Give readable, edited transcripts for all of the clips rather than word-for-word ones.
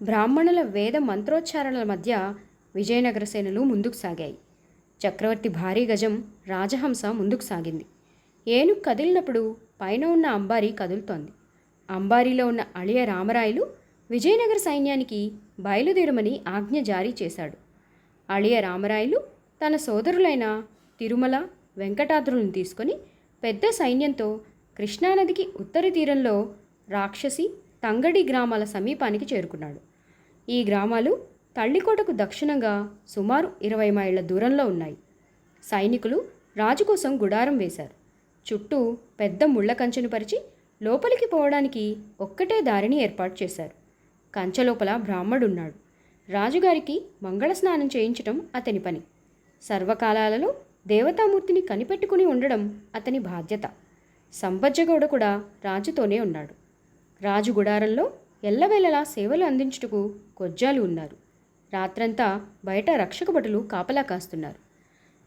బ్రాహ్మణుల వేద మంత్రోచ్చారణల మధ్య విజయనగర సేనలు ముందుకు సాగాయి. చక్రవర్తి భారీ గజం రాజహంస ముందుకు సాగింది. ఏనుగు కదిలినప్పుడు పైన ఉన్న అంబారీ కదులుతోంది. అంబారీలో ఉన్న అళియ రామరాయలు విజయనగర సైన్యానికి బయలుదేరమని ఆజ్ఞ జారీ చేశాడు. అళియ రామరాయలు తన సోదరులైన తిరుమల, వెంకటాద్రులను తీసుకొని పెద్ద సైన్యంతో కృష్ణానదికి ఉత్తర తీరంలో రాక్షసి, తంగడి గ్రామాల సమీపానికి చేరుకున్నాడు. ఈ గ్రామాలు తల్లికోటకు దక్షిణంగా సుమారు 20 మైళ్ళ దూరంలో ఉన్నాయి. సైనికులు రాజు కోసం గుడారం వేశారు. చుట్టూ పెద్ద ముళ్ల కంచెను పరిచి లోపలికి పోవడానికి ఒక్కటే దారిని ఏర్పాటు చేశారు. కంచె లోపల బ్రాహ్మడున్నాడు. రాజుగారికి మంగళ స్నానం చేయించటం అతని పని. సర్వకాలాలలో దేవతామూర్తిని కనిపెట్టుకుని ఉండడం అతని బాధ్యత. సంపజ్జగౌడ కూడా రాజుతోనే ఉన్నాడు. రాజు గుడారంలో ఎల్లవేళలా సేవలు అందించుటకు కొజ్జాలు ఉన్నారు. రాత్రంతా బయట రక్షక భటులు కాపలా కాస్తున్నారు.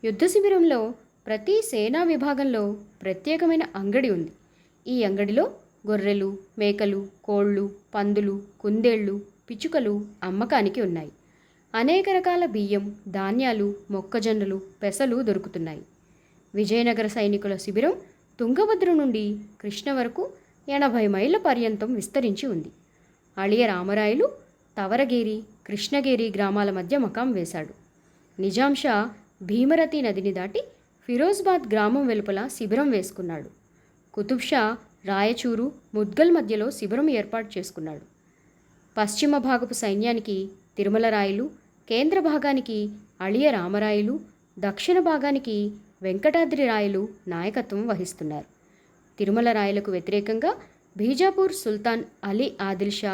యుద్ధ శిబిరంలో ప్రతి సేనా విభాగంలో ప్రత్యేకమైన అంగడి ఉంది. ఈ అంగడిలో గొర్రెలు, మేకలు, కోళ్ళు, పందులు, కుందేళ్ళు, పిచ్చుకలు అమ్మకానికి ఉన్నాయి. అనేక రకాల బియ్యం, ధాన్యాలు, మొక్కజొన్నలు, పెసలు దొరుకుతున్నాయి. విజయనగర సైనికుల శిబిరం తుంగభద్ర నుండి కృష్ణ వరకు 80 మైళ్ళ పర్యంతం విస్తరించి ఉంది. అళియ రామరాయలు తవరగేరి, కృష్ణగిరి గ్రామాల మధ్య మకాం వేశాడు. నిజాం షా భీమరతి నదిని దాటి ఫిరోజ్బాద్ గ్రామం వెలుపల శిబిరం వేసుకున్నాడు. కుతుబ్ షా రాయచూరు, ముద్గల్ మధ్యలో శిబిరం ఏర్పాటు చేసుకున్నాడు. పశ్చిమ భాగపు సైన్యానికి తిరుమల రాయలు, కేంద్ర భాగానికి అళియ రామరాయలు, దక్షిణ భాగానికి వెంకటాద్రి రాయలు నాయకత్వం వహిస్తున్నారు. తిరుమల రాయలకు వ్యతిరేకంగా బీజాపూర్ సుల్తాన్ అలీ ఆదిల్ షా,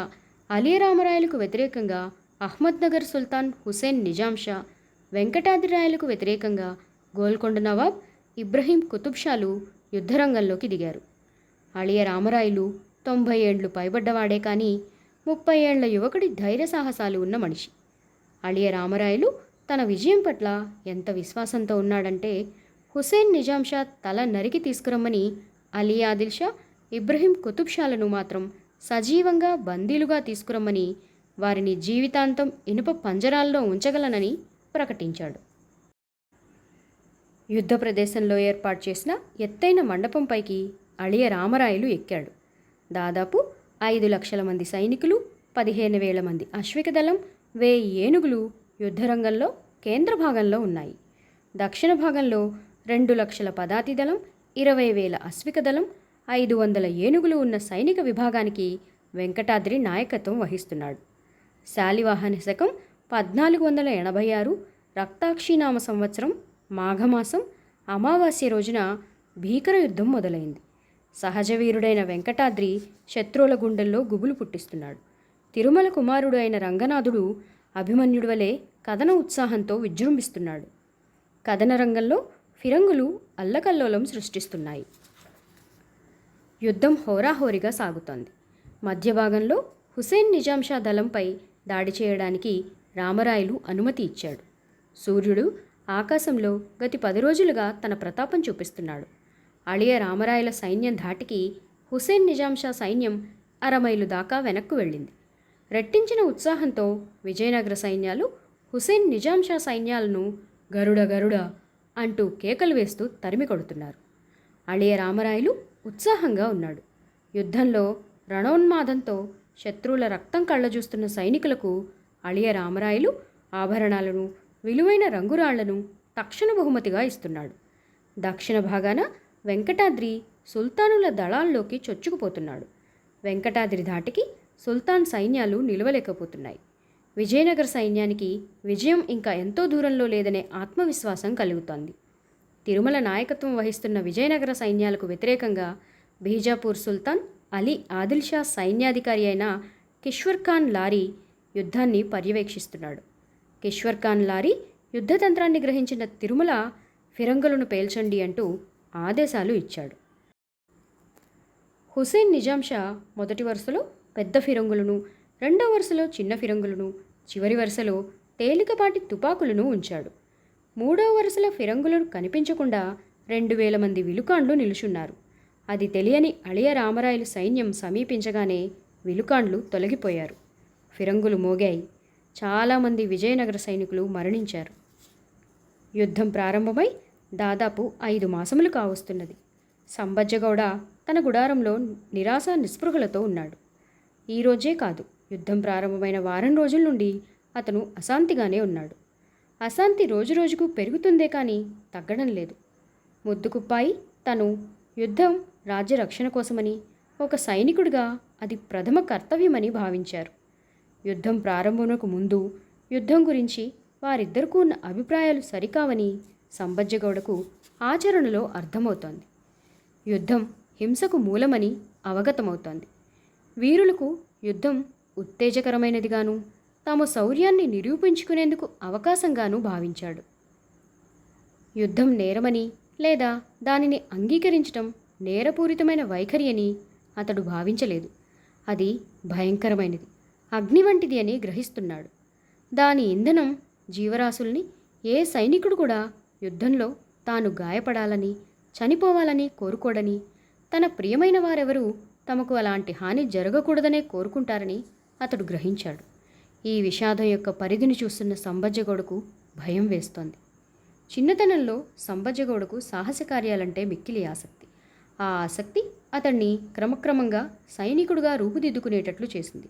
అలియ రామరాయలకు వ్యతిరేకంగా అహ్మద్నగర్ సుల్తాన్ హుసేన్ నిజాం షా, వెంకటాద్రి రాయలకు వ్యతిరేకంగా గోల్కొండ నవాబ్ ఇబ్రహీం కుతుబ్ షాలు యుద్ధరంగంలోకి దిగారు. అళియ రామరాయలు 90 ఏండ్లు పైబడ్డవాడే కానీ 30 ఏండ్ల యువకుడి ధైర్య సాహసాలు ఉన్న మనిషి. అళియ రామరాయలు తన విజయం పట్ల ఎంత విశ్వాసంతో ఉన్నాడంటే హుసేన్ నిజాం షా తల నరికి తీసుకురమ్మని అలీ ఆదిల్ షా, ఇబ్రహీం కుతుబ్ షాలను మాత్రం సజీవంగా బందీలుగా తీసుకురమ్మని వారిని జీవితాంతం ఇనుప పంజరాల్లో ఉంచగలనని ప్రకటించాడు. యుద్ధ ప్రదేశంలో ఏర్పాటు చేసిన ఎత్తైన మండపంపైకి అళియ రామరాయలు ఎక్కాడు. దాదాపు 5 లక్షల మంది సైనికులు, 15,000 మంది అశ్విక దళం, 1000 ఏనుగులు యుద్ధరంగంలో కేంద్ర భాగంలో ఉన్నాయి. దక్షిణ భాగంలో 2 లక్షల పదాతి దళం, 20,000 అశ్విక దళం, 500 ఏనుగులు ఉన్న సైనిక విభాగానికి వెంకటాద్రి నాయకత్వం వహిస్తున్నాడు. శాలివాహన శకం 1486 రక్తాక్షీనామ సంవత్సరం మాఘమాసం అమావాస్య రోజున భీకర యుద్ధం మొదలైంది. సహజవీరుడైన వెంకటాద్రి శత్రువుల గుండెల్లో గుబులు పుట్టిస్తున్నాడు. తిరుమల కుమారుడు అయిన రంగనాథుడు అభిమన్యుడి వలె కథన ఉత్సాహంతో విజృంభిస్తున్నాడు. కథన రంగంలో ఫిరంగులు అల్లకల్లోలం సృష్టిస్తున్నాయి. యుద్ధం హోరాహోరీగా సాగుతోంది. మధ్య భాగంలో హుసేన్ నిజాం షా దళంపై దాడి చేయడానికి రామరాయలు అనుమతి ఇచ్చాడు. సూర్యుడు ఆకాశంలో గతి 10 రోజులుగా తన ప్రతాపం చూపిస్తున్నాడు. అళియ రామరాయల సైన్యం ధాటికి హుసేన్ నిజాం షా సైన్యం 1/2 మైలు దాకా వెనక్కు వెళ్ళింది. రెట్టించిన ఉత్సాహంతో విజయనగర సైన్యాలు హుసేన్ నిజాం షా సైన్యాలను గరుడ గరుడ అంటూ కేకలు వేస్తూ తరిమి కొడుతున్నారు. అళియ రామరాయలు ఉత్సాహంగా ఉన్నాడు. యుద్ధంలో రణోన్మాదంతో శత్రువుల రక్తం కళ్ళజూస్తున్న సైనికులకు అళియ రామరాయలు ఆభరణాలను, విలువైన రంగురాళ్లను తక్షణ బహుమతిగా ఇస్తున్నాడు. దక్షిణ భాగాన వెంకటాద్రి సుల్తానుల దళాల్లోకి చొచ్చుకుపోతున్నాడు. వెంకటాద్రి ధాటికి సుల్తాన్ సైన్యాలు నిలవలేకపోతున్నాయి. విజయనగర సైన్యానికి విజయం ఇంకా ఎంతో దూరంలో లేదనే ఆత్మవిశ్వాసం కలుగుతోంది. తిరుమల నాయకత్వం వహిస్తున్న విజయనగర సైన్యాలకు వ్యతిరేకంగా బీజాపూర్ సుల్తాన్ అలీ ఆదిల్ షా సైన్యాధికారి అయిన కిష్వర్ ఖాన్ లారీ యుద్ధాన్ని పర్యవేక్షిస్తున్నాడు. కిష్వర్ ఖాన్ లారీ యుద్ధతంత్రాన్ని గ్రహించిన తిరుమల ఫిరంగులను పేల్చండి అంటూ ఆదేశాలు ఇచ్చాడు. హుసేన్ నిజాం షా మొదటి వరుసలో పెద్ద ఫిరంగులను, రెండవ వరుసలో చిన్న ఫిరంగులను, చివరి వరుసలో తేలికపాటి తుపాకులను ఉంచాడు. మూడవ వరుసల ఫిరంగులను కనిపించకుండా 2,000 మంది విలుకాండ్లు నిలుచున్నారు. అది తెలియని అళియ రామరాయలు సైన్యం సమీపించగానే విలుకాండ్లు తొలగిపోయారు. ఫిరంగులు మోగాయి. చాలామంది విజయనగర సైనికులు మరణించారు. యుద్ధం ప్రారంభమై దాదాపు 5 మాసములు కావస్తున్నది. సంబజ్జగౌడ తన గుడారంలో నిరాశ నిస్పృహలతో ఉన్నాడు. ఈరోజే కాదు, యుద్ధం ప్రారంభమైన వారం రోజుల నుండి అతను అశాంతిగానే ఉన్నాడు. అశాంతి రోజురోజుకు పెరుగుతుందే కానీ తగ్గడం లేదు. ముద్దుకుప్పాయి తను యుద్ధం రాజ్య రక్షణ కోసమని, ఒక సైనికుడిగా అది ప్రథమ కర్తవ్యమని భావించారు. యుద్ధం ప్రారంభమునకు ముందు యుద్ధం గురించి వారిద్దరికూ ఉన్న అభిప్రాయాలు సరికావని సంబజ్జగౌడకు ఆచరణలో అర్థమవుతోంది. యుద్ధం హింసకు మూలమని అవగతమవుతోంది. వీరులకు యుద్ధం ఉత్తేజకరమైనదిగాను, తమ శౌర్యాన్ని నిరూపించుకునేందుకు అవకాశంగాను భావించాడు. యుద్ధం నేరమని లేదా దానిని అంగీకరించటం నేరపూరితమైన వైఖరి అని అతడు భావించలేదు. అది భయంకరమైనది, అగ్ని వంటిది అని గ్రహిస్తున్నాడు. దాని ఇంధనం జీవరాశుల్ని ఏ సైనికుడు కూడా యుద్ధంలో తాను గాయపడాలని, చనిపోవాలని కోరుకోడని, తన ప్రియమైన వారెవరూ తమకు అలాంటి హాని జరగకూడదనే కోరుకుంటారని అతడు గ్రహించాడు. ఈ విషాదం యొక్క పరిధిని చూస్తున్న సంబజ్జగౌడకు భయం వేస్తోంది. చిన్నతనంలో సంబజ్జగౌడకు సాహస కార్యాలంటే మిక్కిలి ఆసక్తి. ఆ ఆసక్తి అతన్ని క్రమక్రమంగా సైనికుడుగా రూపుదిద్దుకునేటట్లు చేసింది.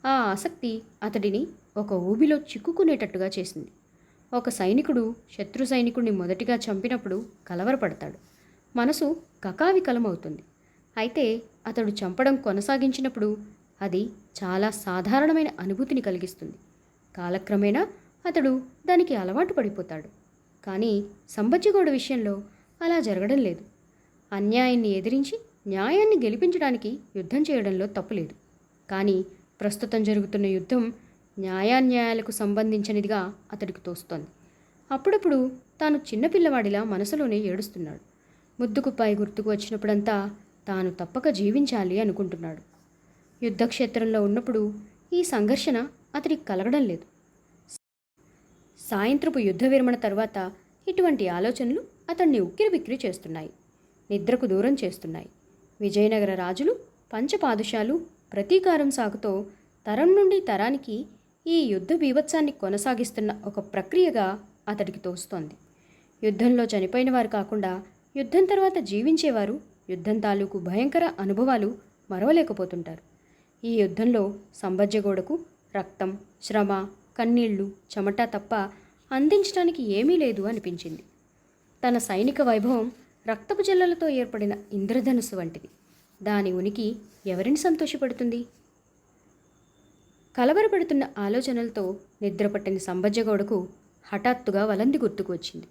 ఆ ఆసక్తి అతడిని ఒక ఊబిలో చిక్కుకునేటట్టుగా చేసింది. ఒక సైనికుడు శత్రు సైనికుడిని మొదటిగా చంపినప్పుడు కలవరపడతాడు, మనసు కకావికలమవుతుంది. అయితే అతడు చంపడం కొనసాగించినప్పుడు అది చాలా సాధారణమైన అనుభూతిని కలిగిస్తుంది. కాలక్రమేణా అతడు దానికి అలవాటు పడిపోతాడు. కానీ సంబజ్జగౌడ విషయంలో అలా జరగడం లేదు. అన్యాయాన్ని ఎదిరించి న్యాయాన్ని గెలిపించడానికి యుద్ధం చేయడంలో తప్పులేదు. కానీ ప్రస్తుతం జరుగుతున్న యుద్ధం న్యాయాన్యాయాలకు సంబంధించినదిగా అతడికి తోస్తోంది. అప్పుడప్పుడు తాను చిన్నపిల్లవాడిలా మనసులోనే ఏడుస్తున్నాడు. ముద్దుకుప్పాయి గుర్తుకు వచ్చినప్పుడంతా తాను తప్పక జీవించాలి అనుకుంటున్నాడు. యుద్ధక్షేత్రంలో ఉన్నప్పుడు ఈ సంఘర్షణ అతడికి కలగడం లేదు. సాయంత్రపు యుద్ధ విరమణ తర్వాత ఇటువంటి ఆలోచనలు అతన్ని ఉక్కిరిబిక్కిరి చేస్తున్నాయి, నిద్రకు దూరం చేస్తున్నాయి. విజయనగర రాజులు, పంచపాదుషాలు ప్రతీకారం సాగుతో తరం నుండి తరానికి ఈ యుద్ధ బీభత్సాన్ని కొనసాగిస్తున్న ఒక ప్రక్రియగా అతడికి తోస్తోంది. యుద్ధంలో చనిపోయిన వారు కాకుండా యుద్ధం తర్వాత జీవించేవారు యుద్ధం తాలూకు భయంకర అనుభవాలు మరవలేకపోతుంటారు. ఈ యుద్ధంలో సంబజ్జగౌడకు రక్తం, శ్రమ, కన్నీళ్లు, చెమట తప్ప అందించడానికి ఏమీ లేదు అనిపించింది. తన సైనిక వైభవం రక్తపు జల్లలతో ఏర్పడిన ఇంద్రధనుస్సు వంటిది. దాని ఉనికి ఎవరిని సంతోషపెడుతుంది? కలవరపడుతున్న ఆలోచనలతో నిద్రపట్టిన సంబజ్జగౌడకు హఠాత్తుగా వలంది గుర్తుకు వచ్చింది.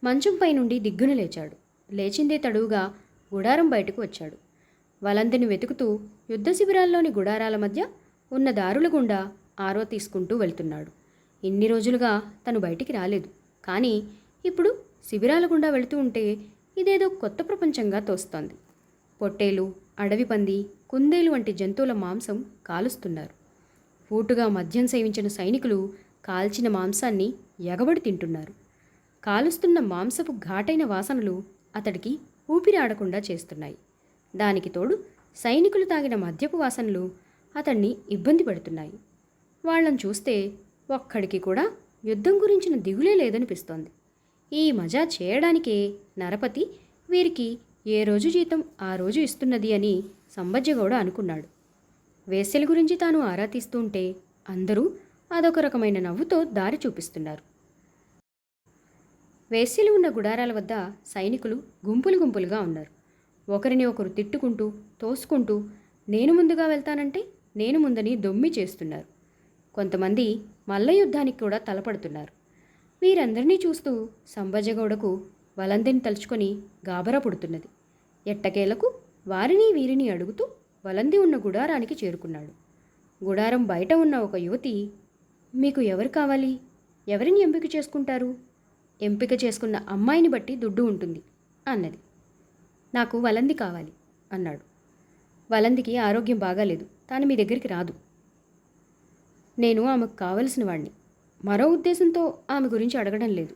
మంచంపై నుండి దిగ్గున లేచాడు. లేచిందే తడువుగా గుడారం బయటకు వచ్చాడు. వలందిని వెతుకుతూ యుద్ధ శిబిరాల్లోని గుడారాల మధ్య ఉన్న దారుల గుండా ఆరో తీసుకుంటూ వెళ్తున్నాడు. ఇన్ని రోజులుగా తను బయటికి రాలేదు. కానీ ఇప్పుడు శిబిరాల గుండా వెళుతూ ఉంటే ఇదేదో కొత్త ప్రపంచంగా తోస్తోంది. పొట్టేలు, అడవి పంది, కుందేలు వంటి జంతువుల మాంసం కాలుస్తున్నారు. పూటుగా మద్యం సేవించిన సైనికులు కాల్చిన మాంసాన్ని ఎగబడి తింటున్నారు. కాలుస్తున్న మాంసపు ఘాటైన వాసనలు అతడికి ఊపిరి ఆడకుండా చేస్తున్నాయి. దానికి తోడు సైనికులు తాగిన మద్యపు వాసనలు అతన్ని ఇబ్బంది పెడుతున్నాయి. వాళ్ళని చూస్తే ఒక్కడికి కూడా యుద్ధం గురించిన దిగులే లేదనిపిస్తోంది. ఈ మజా చేయడానికే నరపతి వీరికి ఏ రోజు జీతం ఆ రోజు ఇస్తున్నది అని సంబజ్జగౌడ అనుకున్నాడు. వేశ్యల గురించి తాను ఆరా తీస్తూ ఉంటే అందరూ అదొక రకమైన నవ్వుతో దారి చూపిస్తున్నారు. వేశ్యలు ఉన్న గుడారాల వద్ద సైనికులు గుంపులు గుంపులుగా ఉన్నారు. ఒకరిని ఒకరు తిట్టుకుంటూ, తోసుకుంటూ, నేను ముందుగా వెళ్తానంటే నేను ముందని దొమ్మి చేస్తున్నారు. కొంతమంది మల్ల యుద్ధానికి కూడా తలపడుతున్నారు. వీరందరినీ చూస్తూ సంబజ్జగౌడకు వలందిని తలుచుకొని గాబరా పుడుతున్నది. ఎట్టకేలకు వారిని వీరిని అడుగుతూ వలంది ఉన్న గుడారానికి చేరుకున్నాడు. గుడారం బయట ఉన్న ఒక యువతి, మీకు ఎవరు కావాలి? ఎవరిని ఎంపిక చేసుకుంటారు? ఎంపిక చేసుకున్న అమ్మాయిని బట్టి దుడ్డు ఉంటుంది అన్నది. నాకు వలంది కావాలి అన్నాడు. వలందికి ఆరోగ్యం బాగాలేదు, తాను మీ దగ్గరికి రాదు. నేను ఆమెకు కావలసిన వాణ్ణి, మరో ఉద్దేశంతో ఆమె గురించి అడగడం లేదు.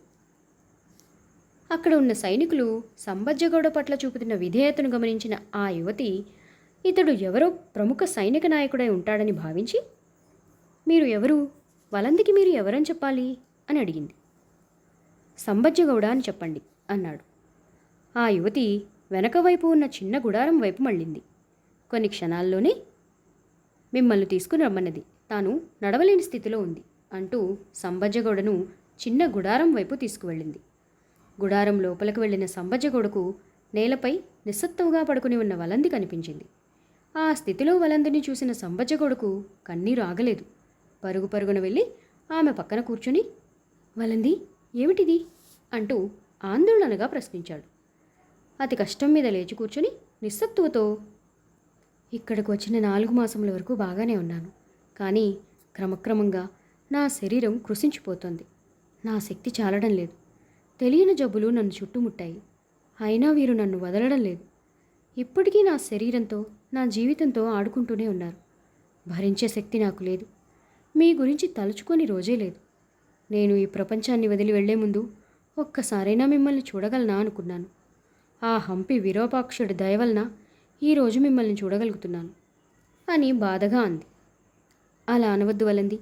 అక్కడ ఉన్న సైనికులు సంబజ్జగౌడ పట్ల చూపుతున్న విధేయతను గమనించిన ఆ యువతి, ఇతడు ఎవరో ప్రముఖ సైనిక నాయకుడై ఉంటాడని భావించి, మీరు ఎవరు? వలందికి మీరు ఎవరని చెప్పాలి అని అడిగింది. సంబజ్జగౌడ అని చెప్పండి అన్నాడు. ఆ యువతి వెనక వైపు ఉన్న చిన్న గుడారం వైపు మళ్ళింది. కొన్ని క్షణాల్లోనే మిమ్మల్ని తీసుకుని రమ్మన్నది. తాను నడవలేని స్థితిలో ఉంది అంటూ సంబజ్జగౌడను చిన్న గుడారం వైపు తీసుకువెళ్ళింది. గుడారం లోపలికి వెళ్ళిన సంబజ్జగౌడకు నేలపై నిస్సత్తువుగా పడుకుని ఉన్న వలంది కనిపించింది. ఆ స్థితిలో వలందిని చూసిన సంబజ్జగౌడకు కన్నీరు ఆగలేదు. పరుగు పరుగున వెళ్ళి ఆమె పక్కన కూర్చుని, వలంది, ఏమిటిది అంటూ ఆందోళనగా ప్రశ్నించాడు. అతి కష్టం మీద లేచి కూర్చుని నిస్సత్తువతో, ఇక్కడికి వచ్చిన 4 మాసముల వరకు బాగానే ఉన్నాను. కానీ క్రమక్రమంగా నా శరీరం కృషించిపోతోంది. నా శక్తి చాలడం లేదు. తెలియని జబ్బులు నన్ను చుట్టుముట్టాయి. అయినా వీరు నన్ను వదలడం లేదు. ఇప్పటికీ నా శరీరంతో, నా జీవితంతో ఆడుకుంటూనే ఉన్నారు. భరించే శక్తి నాకు లేదు. మీ గురించి తలుచుకొని రోజే లేదు. నేను ఈ ప్రపంచాన్ని వదిలి వెళ్లే ముందు ఒక్కసారైనా మిమ్మల్ని చూడగలనా అనుకున్నాను. ఆ హంపి విరూపాక్షుడి దయ వలన ఈరోజు మిమ్మల్ని చూడగలుగుతున్నాను అని బాధగా అంది. అలా అనవద్దు వలంది.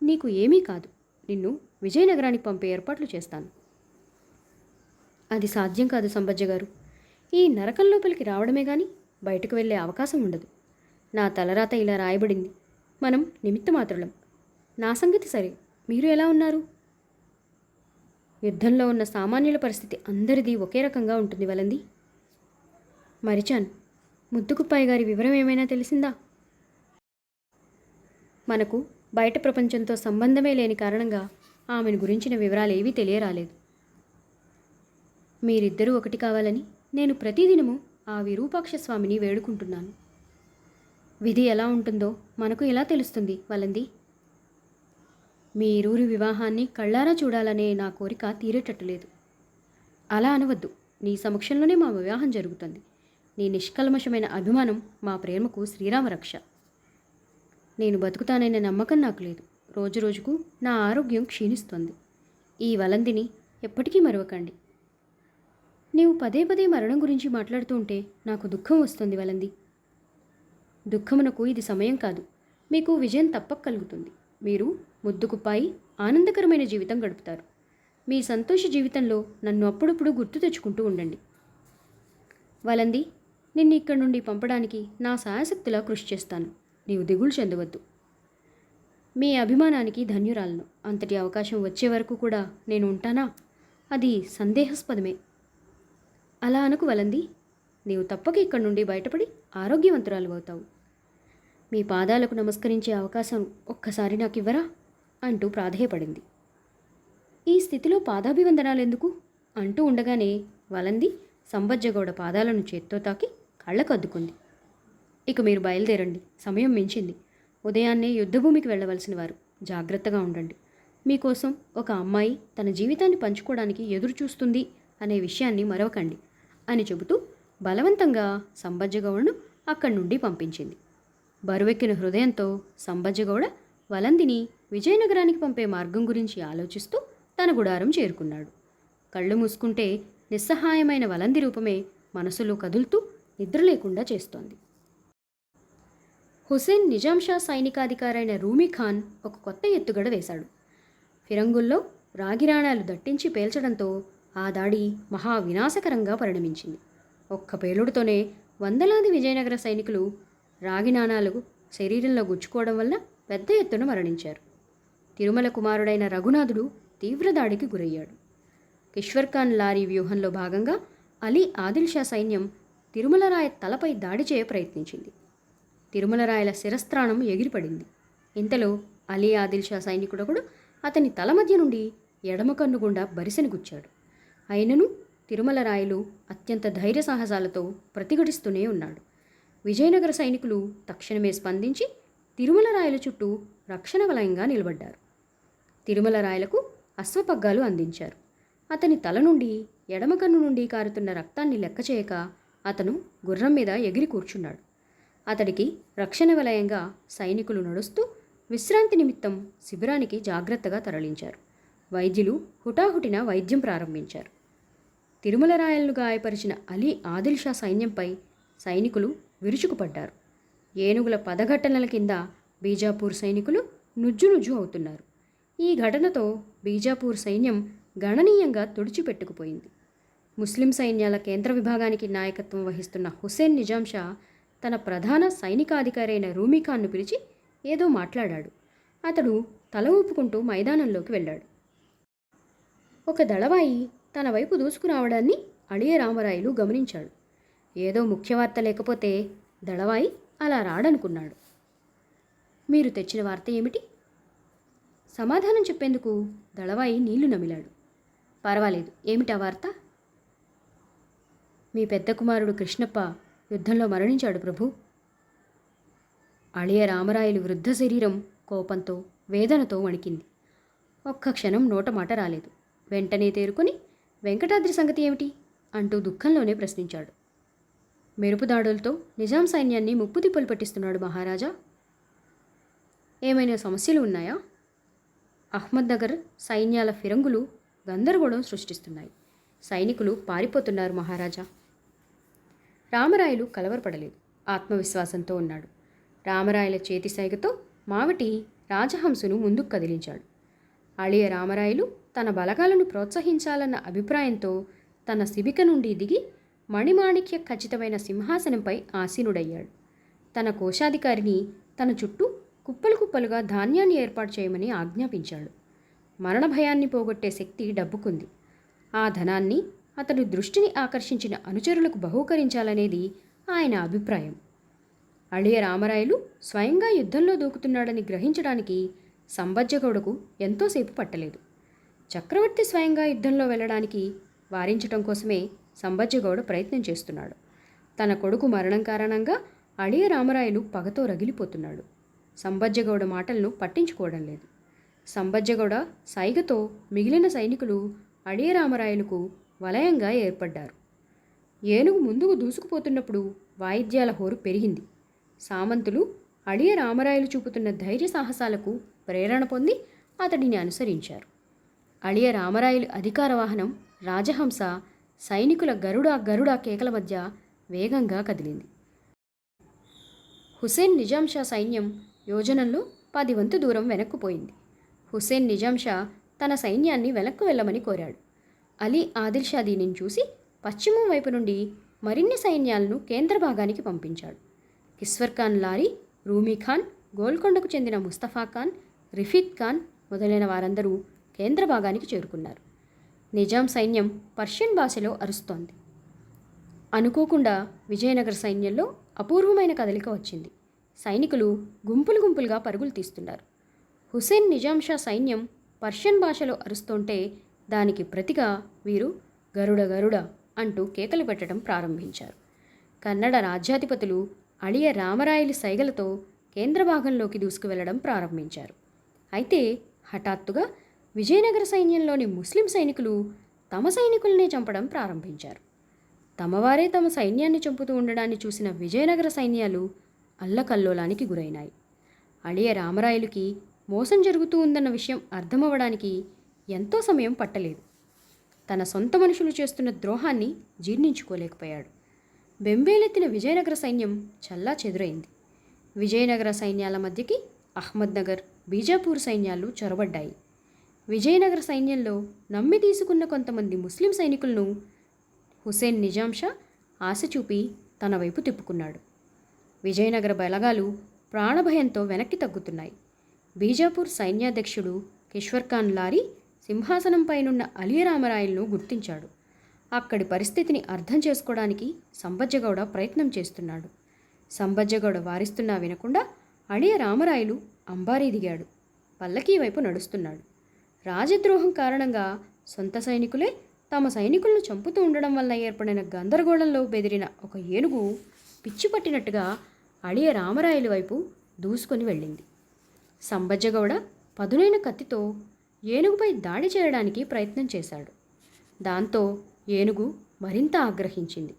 నీకు ఏమీ కాదు. నిన్ను విజయనగరానికి పంపే ఏర్పాట్లు చేస్తాను. అది సాధ్యం కాదు సంబజ్జగారు. ఈ నరకం లోపలికి రావడమే కానీ బయటకు వెళ్ళే అవకాశం ఉండదు. నా తలరాత ఇలా రాయబడింది. మనం నిమిత్తమాత్రులం. నా సంగతి సరే, మీరు ఎలా ఉన్నారు? యుద్ధంలో ఉన్న సామాన్యుల పరిస్థితి అందరిది ఒకే రకంగా ఉంటుంది వలంది. మరిచాను. ముద్దుకుప్పాయి గారి వివరం ఏమైనా తెలిసిందా? మనకు బయట ప్రపంచంతో సంబంధమే లేని కారణంగా ఆమెను గురించిన వివరాలు ఏవీ తెలియరాలేదు. మీరిద్దరూ ఒకటి కావాలని నేను ప్రతిదినము ఆ విరూపాక్ష స్వామిని వేడుకుంటున్నాను. విధి ఎలా ఉంటుందో మనకు ఎలా తెలుస్తుంది వలంది? మీ ఇరువురి వివాహాన్ని కళ్ళారా చూడాలనే నా కోరిక తీరేటట్టు లేదు. అలా అనవద్దు. నీ సమక్షంలోనే మా వివాహం జరుగుతుంది. నీ నిష్కల్మషమైన అభిమానం మా ప్రేమకు శ్రీరామరక్ష. నేను బతుకుతాననే నమ్మకం నాకు లేదు. రోజు రోజుకు నా ఆరోగ్యం క్షీణిస్తోంది. ఈ వలందిని ఎప్పటికీ మరవకండి. నీవు పదే పదే మరణం గురించి మాట్లాడుతూ ఉంటే నాకు దుఃఖం వస్తుంది వలంది. దుఃఖమునకు ఇది సమయం కాదు. మీకు విజయం తప్పక కలుగుతుంది. మీరు ముద్దుకుప్పాయి ఆనందకరమైన జీవితం గడుపుతారు. మీ సంతోష జీవితంలో నన్ను అప్పుడప్పుడు గుర్తు తెచ్చుకుంటూ ఉండండి. వలంది, నిన్ను ఇక్కడి నుండి పంపడానికి నా సాయశక్తిలా కృషి చేస్తాను. నీవు దిగులు చెందవద్దు. మీ అభిమానానికి ధన్యురాలను. అంతటి అవకాశం వచ్చే వరకు కూడా నేను ఉంటానా? అది సందేహాస్పదమే. అలా అనకు వలంది. నీవు తప్పక ఇక్కడి నుండి బయటపడి ఆరోగ్యవంతురాలు అవుతావు. మీ పాదాలకు నమస్కరించే అవకాశం ఒక్కసారి నాకు ఇవ్వరా అంటూ ప్రాధేయపడింది. ఈ స్థితిలో పాదాభివందనాలెందుకు అంటూ ఉండగానే వలంది సంబజ్జగౌడ పాదాలను చేత్తో తాకి కళ్ళకద్దుకుంది. ఇక మీరు బయలుదేరండి. సమయం మించింది. ఉదయాన్నే యుద్ధభూమికి వెళ్ళవలసిన వారు. జాగ్రత్తగా ఉండండి. మీకోసం ఒక అమ్మాయి తన జీవితాన్ని పంచుకోవడానికి ఎదురు చూస్తుంది అనే విషయాన్ని మరవకండి అని చెబుతూ బలవంతంగా సంబజ్జగౌడను అక్కడి నుండి పంపించింది. బరువెక్కిన హృదయంతో సంబజ్జగౌడ వలందిని విజయనగరానికి పంపే మార్గం గురించి ఆలోచిస్తూ తన గుడారం చేరుకున్నాడు. కళ్ళు మూసుకుంటే నిస్సహాయమైన వలంది రూపమే మనసులో కదులుతూ నిద్ర లేకుండా చేస్తోంది. హుసేన్ నిజాంషా సైనికాధికారైన రూమీఖాన్ ఒక కొత్త ఎత్తుగడ వేశాడు. ఫిరంగుల్లో రాగిరాణాలు దట్టించి పేల్చడంతో ఆ దాడి మహా వినాశకరంగా పరిణమించింది. ఒక్క పేలుడుతోనే వందలాది విజయనగర సైనికులు రాగి నాణాలు శరీరంలో గుచ్చుకోవడం వల్ల పెద్ద ఎత్తున మరణించారు. తిరుమల కుమారుడైన రఘునాథుడు తీవ్రదాడికి గురయ్యాడు. కిష్వర్ఖాన్ లారీ వ్యూహంలో భాగంగా అలీ ఆదిల్షా సైన్యం తిరుమలరాయ తలపై దాడి చేయ ప్రయత్నించింది. తిరుమలరాయల శిరస్త్రాణం ఎగిరిపడింది. ఇంతలో అలీ ఆదిల్షా సైనికుడొకడు అతని తల మధ్య నుండి ఎడమ కన్ను గుండా బరిసెను గుచ్చాడు. అయినను తిరుమలరాయలు అత్యంత ధైర్య సాహసాలతో ప్రతిఘటిస్తూనే ఉన్నాడు. విజయనగర సైనికులు తక్షణమే స్పందించి తిరుమలరాయల చుట్టూ రక్షణ వలయంగా నిలబడ్డారు. తిరుమలరాయలకు అశ్వపగ్గాలు అందించారు. అతని తల నుండి ఎడమ కన్ను నుండి కారుతున్న రక్తాన్ని లెక్క చేయక అతను గుర్రం మీద ఎగిరి కూర్చున్నాడు. అతడికి రక్షణ వలయంగా సైనికులు నడుస్తూ విశ్రాంతి నిమిత్తం శిబిరానికి జాగ్రత్తగా తరలించారు. వైద్యులు హుటాహుటిన వైద్యం ప్రారంభించారు. తిరుమలరాయలను గాయపరిచిన అలీ ఆదిల్షా సైన్యంపై సైనికులు విరుచుకుపడ్డారు. ఏనుగుల పదఘట్టనల కింద బీజాపూర్ సైనికులు నుజ్జు అవుతున్నారు. ఈ ఘటనతో బీజాపూర్ సైన్యం గణనీయంగా తుడిచిపెట్టుకుపోయింది. ముస్లిం సైన్యాల కేంద్ర విభాగానికి నాయకత్వం వహిస్తున్న హుసేన్ నిజాం షా తన ప్రధాన సైనికాధికారి అయిన రూమీఖాన్ను పిలిచి ఏదో మాట్లాడాడు. అతడు తల ఊపుకుంటూ మైదానంలోకి వెళ్ళాడు. ఒక దళవాయి తన వైపు దూసుకురావడాన్ని అళియ రామరాయలు గమనించాడు. ఏదో ముఖ్యవార్త లేకపోతే దళవాయి అలా రాడనుకున్నాడు. మీరు తెచ్చిన వార్త ఏమిటి? సమాధానం చెప్పేందుకు దళవాయి నీళ్లు నమిలాడు. పర్వాలేదు, ఏమిటా వార్త? మీ పెద్ద కుమారుడు కృష్ణప్ప యుద్ధంలో మరణించాడు ప్రభు. అళియ రామరాయలు వృద్ధ శరీరం కోపంతో వేదనతో వణికింది. ఒక్క క్షణం నోట మాట రాలేదు. వెంటనే తేరుకొని వెంకటాద్రి సంగతి ఏమిటి అంటూ దుఃఖంలోనే ప్రశ్నించాడు. మెరుపుదాడులతో నిజాం సైన్యాన్ని ముప్పుతిప్పలు పట్టిస్తున్నాడు మహారాజా. ఏమైనా సమస్యలు ఉన్నాయా? అహ్మద్నగర్ సైన్యాల ఫిరంగులు గందరగోళం సృష్టిస్తున్నాయి. సైనికులు పారిపోతున్నారు మహారాజా. రామరాయలు కలవరపడలేదు. ఆత్మవిశ్వాసంతో ఉన్నాడు. రామరాయల చేతి సైగతో మావటి రాజహంసును ముందుకు కదిలించాడు. అళియ రామరాయలు తన బలగాలను ప్రోత్సహించాలన్న అభిప్రాయంతో తన శిబిక నుండి దిగి మణిమాణిక్య ఖచ్చితమైన సింహాసనంపై ఆసీనుడయ్యాడు. తన కోశాధికారిని తన చుట్టూ కుప్పలు కుప్పలుగా ధాన్యాన్ని ఏర్పాటు చేయమని ఆజ్ఞాపించాడు. మరణ భయాన్ని పోగొట్టే శక్తి డబ్బుకుంది. ఆ ధనాన్ని అతడు దృష్టిని ఆకర్షించిన అనుచరులకు బహూకరించాలనేది ఆయన అభిప్రాయం. అళియ రామరాయలు స్వయంగా యుద్ధంలో దూకుతున్నాడని గ్రహించడానికి సంబజ్జగౌడకు ఎంతోసేపు పట్టలేదు. చక్రవర్తి స్వయంగా యుద్ధంలో వెళ్ళడానికి వారించటం కోసమే సంబజ్జగౌడ ప్రయత్నం చేస్తున్నాడు. తన కొడుకు మరణం కారణంగా అళియ రామరాయలు పగతో రగిలిపోతున్నాడు. సంబజ్జగౌడ మాటలను పట్టించుకోవడం లేదు. సంబజ్జగౌడ సైగతో మిగిలిన సైనికులు అళియ రామరాయలకు వలయంగా ఏర్పడ్డారు. ఏనుగు ముందుకు దూసుకుపోతున్నప్పుడు వాయిద్యాల హోరు పెరిగింది. సామంతులు అళియ రామరాయలు చూపుతున్న ధైర్య సాహసాలకు ప్రేరణ పొంది అతడిని అనుసరించారు. అళియ రామరాయలు అధికార వాహనం రాజహంస సైనికుల గరుడ కేకల మధ్య వేగంగా కదిలింది. హుసేన్ నిజాం షా సైన్యం యోజనంలో 10 వంతు దూరం వెనక్కుపోయింది. హుసేన్ నిజాం షా తన సైన్యాన్ని వెనక్కు వెళ్ళమని కోరాడు. అలీ ఆదిల్ షా దీనిని చూసి పశ్చిమం వైపు నుండి మరిన్ని సైన్యాలను కేంద్ర భాగానికి పంపించాడు. కిస్వర్ ఖాన్ లారీ, రూమీఖాన్, గోల్కొండకు చెందిన ముస్తఫా ఖాన్, రిఫీత్ ఖాన్ మొదలైన వారందరూ కేంద్ర భాగానికి చేరుకున్నారు. నిజాం సైన్యం పర్షియన్ భాషలో అరుస్తోంది. అనుకోకుండా విజయనగర సైన్యంలో అపూర్వమైన కదలిక వచ్చింది. సైనికులు గుంపులుగా పరుగులు తీస్తున్నారు. హుసేన్ నిజాం షా సైన్యం పర్షియన్ భాషలో అరుస్తుంటే దానికి ప్రతిగా వీరు గరుడ అంటూ కేకలు పెట్టడం ప్రారంభించారు. కన్నడ రాజ్యాధిపతులు అళియ రామరాయలు సైగలతో కేంద్ర భాగంలోకి దూసుకువెళ్లడం ప్రారంభించారు. అయితే హఠాత్తుగా విజయనగర సైన్యంలోని ముస్లిం సైనికులు తమ సైనికులనే చంపడం ప్రారంభించారు. తమవారే తమ సైన్యాన్ని చంపుతూ ఉండడాన్ని చూసిన విజయనగర సైన్యాలు అల్లకల్లోలానికి గురైనాయి. అళియ రామరాయలుకి మోసం జరుగుతూ ఉందన్న విషయం అర్థమవడానికి ఎంతో సమయం పట్టలేదు. తన సొంత మనుషులు చేస్తున్న ద్రోహాన్ని జీర్ణించుకోలేకపోయాడు. బెంబేలెత్తిన విజయనగర సైన్యం చల్లా చెదురైంది. విజయనగర సైన్యాల మధ్యకి అహ్మద్నగర్, బీజాపూర్ సైన్యాలు చొరబడ్డాయి. విజయనగర సైన్యంలో నమ్మి తీసుకున్న కొంతమంది ముస్లిం సైనికులను హుసేన్ నిజాం షా ఆశ చూపి తన వైపు తిప్పుకున్నాడు. విజయనగర బలగాలు ప్రాణభయంతో వెనక్కి తగ్గుతున్నాయి. బీజాపూర్ సైన్యాధ్యక్షుడు కిష్వర్ ఖాన్ లారీ సింహాసనంపైనున్న అళియ రామరాయలను గుర్తించాడు. అక్కడి పరిస్థితిని అర్థం చేసుకోవడానికి సంబజ్జగౌడ ప్రయత్నం చేస్తున్నాడు. సంబజ్జగౌడ వారిస్తున్నా వినకుండా అళియ రామరాయలు అంబారీ దిగాడు. పల్లకీ వైపు నడుస్తున్నాడు. రాజద్రోహం కారణంగా సొంత సైనికులే తమ సైనికులను చంపుతూ ఉండడం వల్ల ఏర్పడిన గందరగోళంలో బెదిరిన ఒక ఏనుగు పిచ్చిపట్టినట్టుగా అళియ రామరాయలు వైపు దూసుకొని వెళ్ళింది. సంబజ్జగౌడ పదునైన కత్తితో ఏనుగుపై దాడి చేయడానికి ప్రయత్నం చేశాడు. దాంతో ఏనుగు మరింత ఆగ్రహించింది.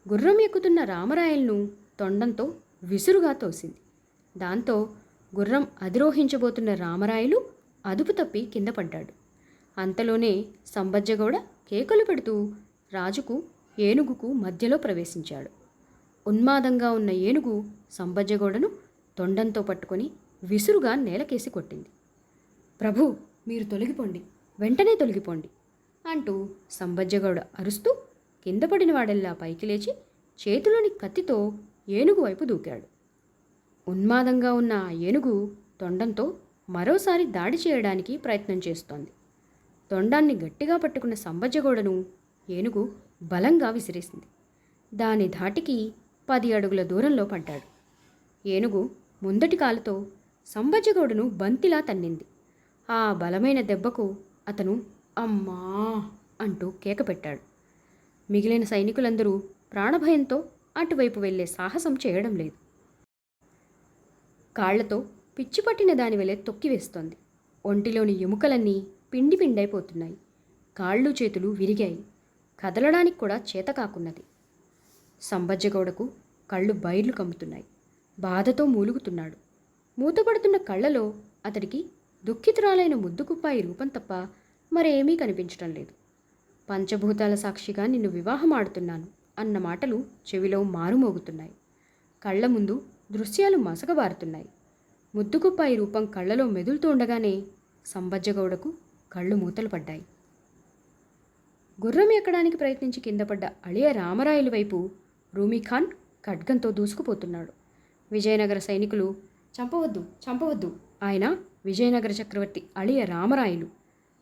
గుర్రం ఎక్కుతున్న రామరాయలను తొండంతో విసురుగా తోసింది. దాంతో గుర్రం అధిరోహించబోతున్న రామరాయలు అదుపు తప్పి కింద పడ్డాడు. అంతలోనే సంబజ్జగౌడ కేకలు పెడుతూ రాజుకు ఏనుగుకు మధ్యలో ప్రవేశించాడు. ఉన్మాదంగా ఉన్న ఏనుగు సంబజ్జగౌడను తొండంతో పట్టుకొని విసురుగా నేలకేసి కొట్టింది. ప్రభు, మీరు తొలగిపోండి, వెంటనే తొలగిపోండి అంటూ సంబజ్జగౌడ అరుస్తూ కింద పడిన వాడెల్లా పైకి లేచి చేతిలోని కత్తితో ఏనుగు వైపు దూకాడు. ఉన్మాదంగా ఉన్న ఆ ఏనుగు తొండంతో మరోసారి దాడి చేయడానికి ప్రయత్నం చేస్తోంది. తొండాన్ని గట్టిగా పట్టుకున్న సంబజ్జగౌడను ఏనుగు బలంగా విసిరేసింది. దాని ధాటికి 10 అడుగుల దూరంలో పడ్డాడు. ఏనుగు ముందటి కాలుతో సంబజ్జగౌడను బంతిలా తన్నింది. ఆ బలమైన దెబ్బకు అతను అమ్మా అంటూ కేక పెట్టాడు. మిగిలిన సైనికులందరూ ప్రాణభయంతో అటువైపు వెళ్లే సాహసం చేయడం లేదు. కాళ్లతో పిచ్చిపట్టిన దాని వలె తొక్కివేస్తోంది. ఒంటిలోని ఎముకలన్నీ పిండి పిండైపోతున్నాయి. కాళ్ళు చేతులు విరిగాయి. కదలడానికి కూడా చేత కాకున్నది. సంబజ్జగౌడకు కళ్ళు బైర్లు కమ్ముతున్నాయి. బాధతో మూలుగుతున్నాడు. మూతపడుతున్న కళ్ళలో అతడికి దుఃఖితురాలైన ముద్దుకుప్పాయి రూపం తప్ప మరేమీ కనిపించటం లేదు. పంచభూతాల సాక్షిగా నిన్ను వివాహమాడుతున్నాను అన్న మాటలు చెవిలో మారుమోగుతున్నాయి. కళ్ల ముందు దృశ్యాలు మసకబారుతున్నాయి. ముద్దుకుప్పాయి రూపం కళ్ళలో మెదులుతూ ఉండగానే సంబజ్జగౌడకు కళ్ళు మూతలు పడ్డాయి. గుర్రం ఎక్కడానికి ప్రయత్నించి కింద పడ్డ అళియ రామరాయలు వైపు రూమీఖాన్ ఖడ్గంతో దూసుకుపోతున్నాడు. విజయనగర సైనికులు చంపవద్దు, చంపవద్దు, ఆయన విజయనగర చక్రవర్తి అళియ రామరాయలు,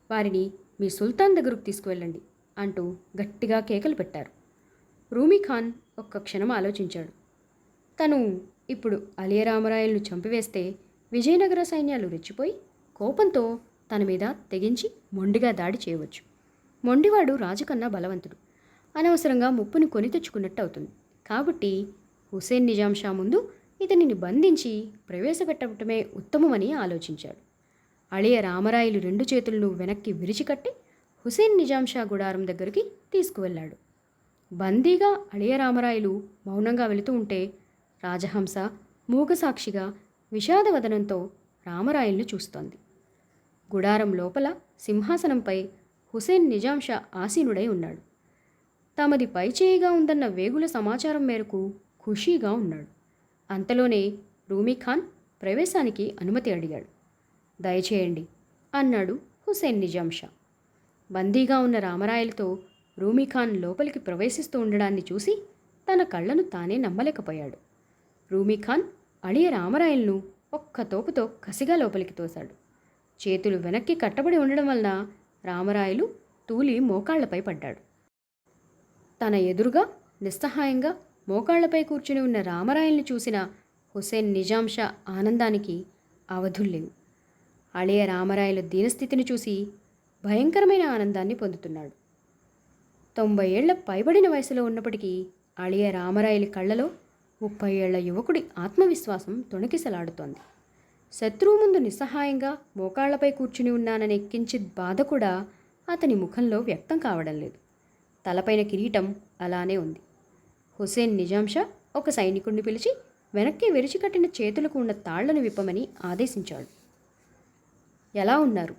వారిని మీ సుల్తాన్ దగ్గరకు తీసుకువెళ్ళండి అంటూ గట్టిగా కేకలు పెట్టారు. రూమీఖాన్ ఒక్క క్షణం ఆలోచించాడు. తను ఇప్పుడు అళియ రామరాయలను చంపివేస్తే విజయనగర సైన్యాలు రెచ్చిపోయి కోపంతో తన మీద తెగించి మొండిగా దాడి చేయవచ్చు. మొండివాడు రాజుకన్నా బలవంతుడు. అనవసరంగా ముప్పుని కొని తెచ్చుకున్నట్టు అవుతుంది. కాబట్టి హుసేన్ నిజాం షా ముందు ఇతనిని బంధించి ప్రవేశపెట్టడమే ఉత్తమమని ఆలోచించాడు. అళియ రామరాయలు 2 చేతులను వెనక్కి విరిచికట్టి హుసేన్ నిజాం షా గుడారం దగ్గరికి తీసుకువెళ్ళాడు. బందీగా అళియ రామరాయలు మౌనంగా వెళుతూ ఉంటే రాజహంస మూగసాక్షిగా విషాదవదనంతో రామరాయలను చూస్తోంది. గుడారం లోపల సింహాసనంపై హుసేన్ నిజాం షా ఆసీనుడై ఉన్నాడు. తమది పైచేయిగా ఉందన్న వేగుల సమాచారం మేరకు ఖుషీగా ఉన్నాడు. అంతలోనే రూమీఖాన్ ప్రవేశానికి అనుమతి అడిగాడు. దయచేయండి అన్నాడు హుసేన్ నిజాం షా. బందీగా ఉన్న రామరాయలతో రూమీఖాన్ లోపలికి ప్రవేశిస్తూ ఉండడాన్ని చూసి తన కళ్ళను తానే నమ్మలేకపోయాడు. రూమీఖాన్ అళియ రామరాయలను ఒక్క తోపుతో కసిగా లోపలికి తోశాడు. చేతులు వెనక్కి కట్టబడి ఉండడం వలన రామరాయలు తూలి మోకాళ్లపై పడ్డాడు. తన ఎదురుగా నిస్సహాయంగా మోకాళ్లపై కూర్చుని ఉన్న రామరాయల్ని చూసిన హుసేన్ నిజాం షా ఆనందానికి అవధుల్లేవు. అళియ రామరాయల దీనస్థితిని చూసి భయంకరమైన ఆనందాన్ని పొందుతున్నాడు. 90 ఏళ్ల పైబడిన వయసులో ఉన్నప్పటికీ అళియ రామరాయలి కళ్ళలో 30 ఏళ్ల యువకుడి ఆత్మవిశ్వాసం తొణికిసలాడుతోంది. శత్రువు ముందు నిస్సహాయంగా మోకాళ్లపై కూర్చుని ఉన్నాననే కించిత్ బాధ కూడా అతని ముఖంలో వ్యక్తం కావడం లేదు. తలపైన కిరీటం అలానే ఉంది. హుసేన్ నిజాం షా ఒక సైనికుడిని పిలిచి వెనక్కి విరిచికట్టిన చేతులకు ఉన్న తాళ్లను విప్పమని ఆదేశించాడు. ఎలా ఉన్నారు?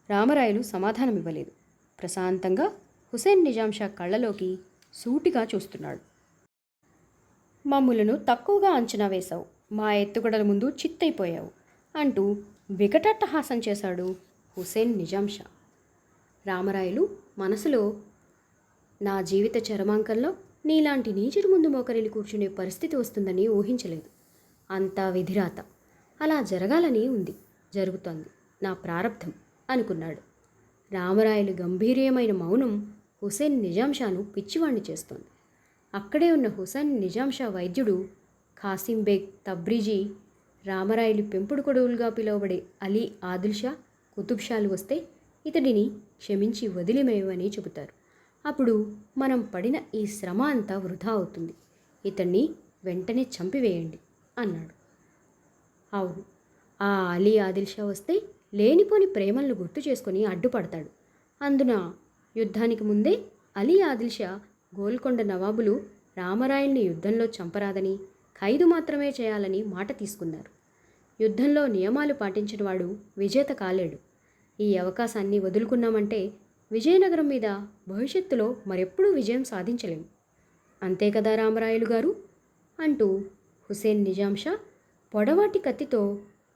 రామరాయలు సమాధానమివ్వలేదు. ప్రశాంతంగా హుసేన్ నిజాం షా కళ్ళలోకి సూటిగా చూస్తున్నాడు. మమ్ములను తక్కువగా అంచనా వేశావు, మా ఎత్తుగడల ముందు చిత్తైపోయావు అంటూ వికటట్టహాసం చేశాడు హుసేన్ నిజాం షా. రామరాయలు మనసులో, నా జీవిత చరమాంకంలో నీలాంటి నీచుడి ముందు మోకరిల్లి కూర్చునే పరిస్థితి వస్తుందని ఊహించలేదు. అంతా విధిరాత. అలా జరగాలని ఉంది, జరుగుతోంది, నా ప్రారబ్ధం అనుకున్నాడు. రామరాయలు గంభీర్యమైన మౌనం హుసేన్ నిజాం షాను పిచ్చివాణ్ణి చేస్తోంది. అక్కడే ఉన్న హుసేన్ నిజాం షా వైద్యుడు ఖాసిం బేగ్ తబ్రిజీ రామరాయలు పెంపుడు కొడువులుగా పిలువబడే అలీ ఆదిల్ షా, కుతుబ్ షాలు వస్తే ఇతడిని క్షమించి వదిలిమేయమని చెబుతారు. అప్పుడు మనం పడిన ఈ శ్రమ అంతా వృధా అవుతుంది. ఇతన్ని వెంటనే చంపివేయండి అన్నాడు. అవును, ఆ అలీ ఆదిల్ షా వస్తే లేనిపోని ప్రేమలను గుర్తు చేసుకొని అడ్డుపడతాడు. అందున యుద్ధానికి ముందే అలీ ఆదిల్ షా గోల్కొండ నవాబులు రామరాయల్ని యుద్ధంలో చంపరాదని, ఖైదు మాత్రమే చేయాలని మాట తీసుకున్నారు. యుద్ధంలో నియమాలు పాటించినవాడు విజేత కాలేడు. ఈ అవకాశాన్ని వదులుకున్నామంటే విజయనగరం మీద భవిష్యత్తులో మరెప్పుడూ విజయం సాధించలేము. అంతే కదా రామరాయలు గారు అంటూ హుసేన్ నిజాం షా పొడవాటి కత్తితో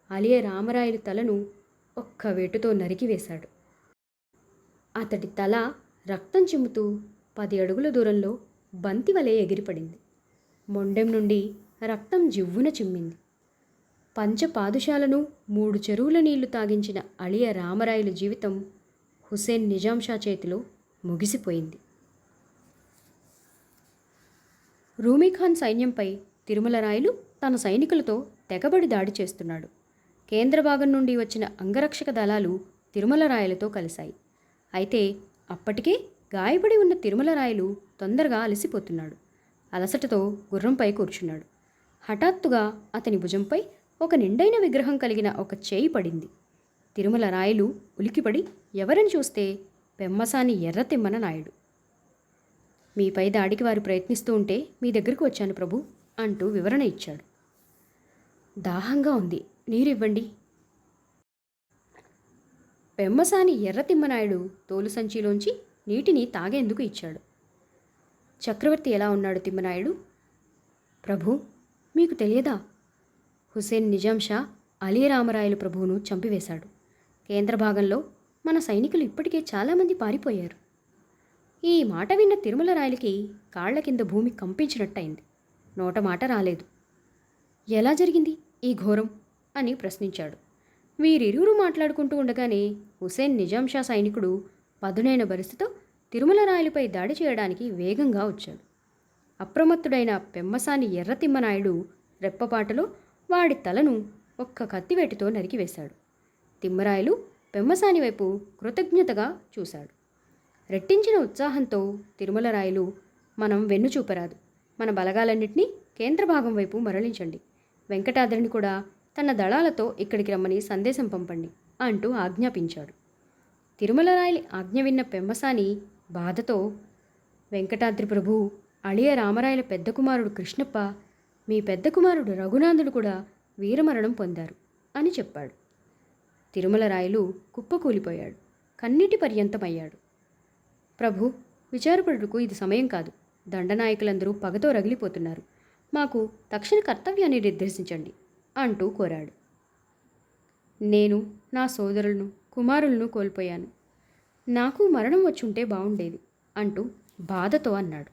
అలియ రామరాయలు తలను ఒక్క వేటుతో నరికివేశాడు. అతడి తల రక్తం చిమ్ముతూ 10 అడుగుల దూరంలో బంతివలే ఎగిరిపడింది. మొండెం నుండి రక్తం జివ్వున చిమ్మింది. పంచపాదుషాలను 3 చెరువుల నీళ్లు తాగించిన అలియ రామరాయల జీవితం హుసేన్ నిజాంషా చేతిలో ముగిసిపోయింది. రూమీఖాన్ సైన్యంపై తిరుమలరాయలు తన సైనికులతో తెగబడి దాడి చేస్తున్నాడు. కేంద్ర భాగం నుండి వచ్చిన అంగరక్షక దళాలు తిరుమలరాయలతో కలిశాయి. అయితే అప్పటికే గాయపడి ఉన్న తిరుమలరాయలు తొందరగా అలసిపోతున్నాడు. అలసటతో గుర్రంపై కూర్చున్నాడు. హఠాత్తుగా అతని భుజంపై ఒక నిండైన విగ్రహం కలిగిన ఒక చేయి పడింది. తిరుమలరాయలు ఉలికిపడి ఎవరని చూస్తే పెమ్మసాని ఎర్రతిమ్మన నాయుడు. మీపై దాడికి వారు ప్రయత్నిస్తూ ఉంటే మీ దగ్గరకు వచ్చాను ప్రభు అంటూ వివరణ ఇచ్చాడు. దాహంగా ఉంది, నీరివ్వండి. పెమ్మసాని ఎర్రతిమ్మనాయుడు తోలు సంచిలోంచి నీటిని తాగేందుకు ఇచ్చాడు. చక్రవర్తి ఎలా ఉన్నాడు తిమ్మనాయుడు? ప్రభు, మీకు తెలియదా? హుసేన్ నిజాంషా అలీరామరాయలు ప్రభువును చంపివేశాడు. కేంద్ర భాగంలో మన సైనికులు ఇప్పటికే చాలామంది పారిపోయారు. ఈ మాట విన్న తిరుమలరాయలకి కాళ్ల కింద భూమి కంపించినట్టయింది. నోట మాట రాలేదు. ఎలా జరిగింది ఈ ఘోరం అని ప్రశ్నించాడు. వీరిరువురు మాట్లాడుకుంటూ ఉండగానే హుసేన్ నిజాంషా సైనికుడు పదునైన బరిసెతో తిరుమలరాయలపై దాడి చేయడానికి వేగంగా వచ్చాడు. అప్రమత్తుడైన పెమ్మసాని ఎర్రతిమ్మనాయుడు రెప్పపాటలో వాడి తలను ఒక్క కత్తివేటితో నరికివేశాడు. తిమ్మరాయలు పెమ్మసాని వైపు కృతజ్ఞతగా చూశాడు. రెట్టించిన ఉత్సాహంతో తిరుమలరాయలు, మనం వెన్ను చూపరాదు, మన బలగాలన్నింటినీ కేంద్ర భాగం వైపు మరలించండి, వెంకటాద్రిని కూడా తన దళాలతో ఇక్కడికి రమ్మని సందేశం పంపండి అంటూ ఆజ్ఞాపించాడు. తిరుమలరాయలి ఆజ్ఞ విన్న పెమ్మసాని బాధతో, వెంకటాద్రి ప్రభు, అళియ రామరాయల పెద్ద కుమారుడు కృష్ణప్ప, మీ పెద్ద కుమారుడు రఘునాథుడు కూడా వీరమరణం పొందారు అని చెప్పాడు. తిరుమలరాయలు కుప్పకూలిపోయాడు. కన్నీటి పర్యంతమయ్యాడు. ప్రభు, విచారపడుటకు ఇది సమయం కాదు. దండనాయకులందరూ పగతో రగిలిపోతున్నారు. మాకు తక్షణ కర్తవ్యాన్ని నిర్దేశించండి అంటూ కోరాడు. నేను నా సోదరులను, కుమారులను కోల్పోయాను. నాకు మరణం వచ్చుంటే బాగుండేది అంటూ బాధతో అన్నాడు.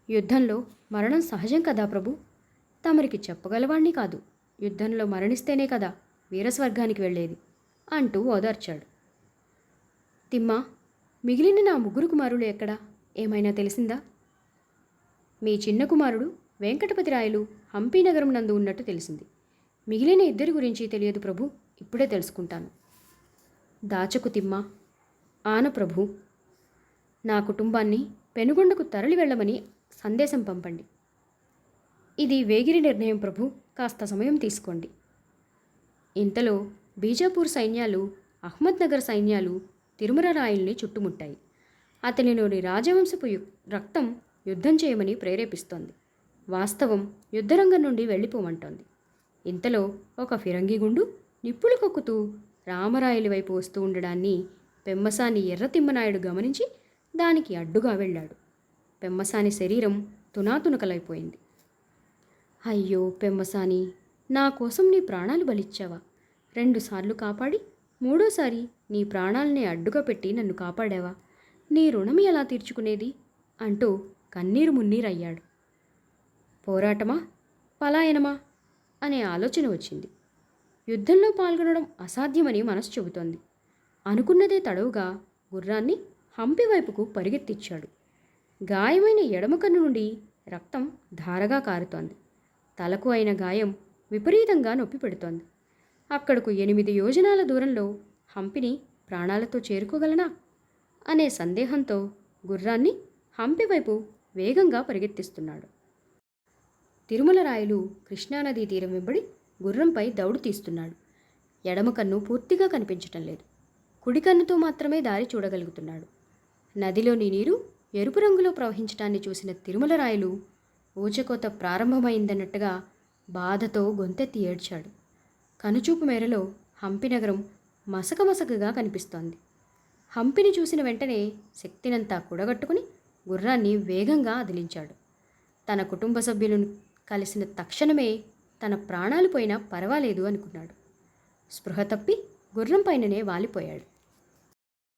యుద్ధంలో మరణం సహజం కదా ప్రభు, తమరికి చెప్పగలవాణ్ణి కాదు. యుద్ధంలో మరణిస్తేనే కదా వీరస్వర్గానికి వెళ్ళేది అంటూ ఓదార్చాడు. తిమ్మా, మిగిలిన నా 3 కుమారులు ఎక్కడా, ఏమైనా తెలిసిందా? మీ చిన్న కుమారుడు వెంకటపతిరాయలు హంపీనగరం నందు ఉన్నట్టు తెలిసింది. మిగిలిన 2 గురించి తెలియదు ప్రభు, ఇప్పుడే తెలుసుకుంటాను. దాచకు తిమ్మా. ఆన ప్రభు, నా కుటుంబాన్ని పెనుగొండకు తరలి వెళ్ళమని సందేశం పంపండి. ఇది వేగిరి నిర్ణయం ప్రభు, కాస్త సమయం తీసుకోండి. ఇంతలో బీజాపూర్ సైన్యాలు, అహ్మద్నగర్ సైన్యాలు తిరుమలరాయల్ని చుట్టుముట్టాయి. అతనిలోని రాజవంశపు రక్తం యుద్ధం చేయమని ప్రేరేపిస్తోంది. వాస్తవం యుద్ధరంగం నుండి వెళ్ళిపోమంటోంది. ఇంతలో ఒక ఫిరంగి గుండు నిప్పులు కొక్కుతూ రామరాయలి వైపు వస్తూ ఉండడాన్ని పెమ్మసాని ఎర్రతిమ్మనాయుడు గమనించి దానికి అడ్డుగా వెళ్ళాడు. పెమ్మసాని శరీరం తునాతునకలైపోయింది. అయ్యో పెమ్మసాని, నా కోసం నీ ప్రాణాలు బలిచ్చావా? 2 సార్లు కాపాడి 3వసారి నీ ప్రాణాలనే అడ్డుగా పెట్టి నన్ను కాపాడావా? నీ రుణం ఎలా తీర్చుకునేది అంటూ కన్నీరు మున్నీరయ్యాడు. పోరాటమా, పలాయనమా అనే ఆలోచన వచ్చింది. యుద్ధంలో పాల్గొనడం అసాధ్యమని మనసు చెబుతోంది. అనుకున్నదే తడవుగా గుర్రాన్ని హంపి వైపుకు పరిగెత్తిచ్చాడు. గాయమైన ఎడమ కన్ను నుండి రక్తం ధారగా కారుతోంది. తలకు అయిన గాయం విపరీతంగా నొప్పి పెడుతోంది. అక్కడకు 8 యోజనాల దూరంలో హంపిని ప్రాణాలతో చేరుకోగలనా అనే సందేహంతో గుర్రాన్ని హంపి వైపు వేగంగా పరిగెత్తిస్తున్నాడు. తిరుమలరాయలు కృష్ణానదీ తీరం వెంబడి గుర్రంపై దౌడు తీస్తున్నాడు. ఎడమ కన్ను పూర్తిగా కనిపించటం లేదు. కుడి కన్నుతో మాత్రమే దారి చూడగలుగుతున్నాడు. నదిలోని నీరు ఎరుపు రంగులో ప్రవహించటాన్ని చూసిన తిరుమలరాయలు ఊచకోత ప్రారంభమైందన్నట్టుగా బాధతో గొంతెత్తి ఏడ్చాడు. కనుచూపు మేరలో హంపి నగరం మసకమసకగా కనిపిస్తోంది. హంపిని చూసిన వెంటనే శక్తినంతా కూడగట్టుకుని గుర్రాన్ని వేగంగా అదిలించాడు. తన కుటుంబ సభ్యులను కలిసిన తక్షణమే తన ప్రాణాలు పోయినా పర్వాలేదు అనుకున్నాడు. స్పృహ తప్పి గుర్రం పైననే వాలిపోయాడు.